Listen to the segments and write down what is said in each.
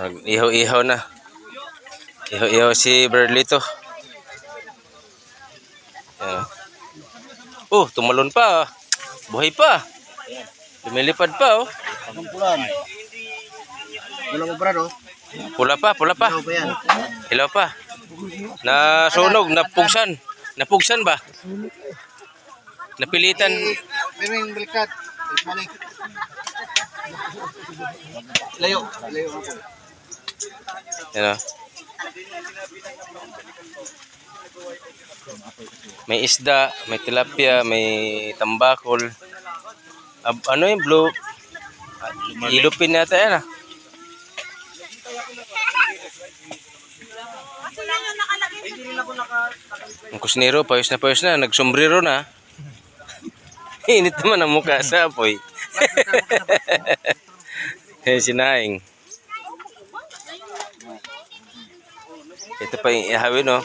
Ihaw-ihaw na. Ihaw-ihaw si Berlito. Yan. Oh, tumalon pa. Buhay pa. Lumilipad pa, oh. Anong pulan? Wala pa brad, oh. Pula pa. Ilaw pa yan. Hilaw pa. Nasunog, napugsan ba? Napilitan. Pero yung balikat. Mali. Layo ako. Yan, oh. May isda, may tilapia, may tambakol. Ano yung blue? Ilupin nata yan, ah. Ang kusnero, payos na, nagsombrero na. Init naman ang mukha sa apoy. Sinaing. Ito pa yung ihawin, oh.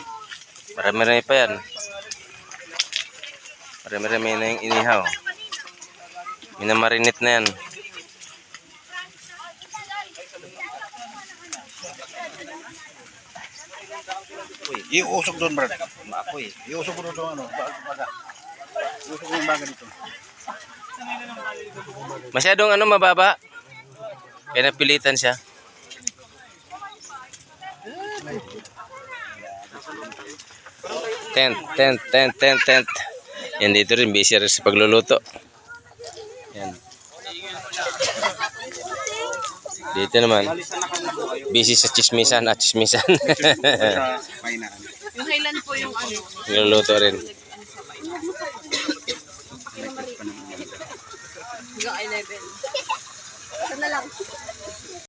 Marami-rami pa yan. Marami-rami na yung inihaw. Minamarinate na yan. Iusok doon, brad. Maapoy. Iusok ko doon, ano. Baga. Iusok ko yung baga dito. Masyadong mababa. Kaya napilitan siya. Tent. Yan dito rin, busy rin sa pagluluto. Yan. Dito naman, busy sa chismisan. Yung Highland po yung ano. Niluluto rin.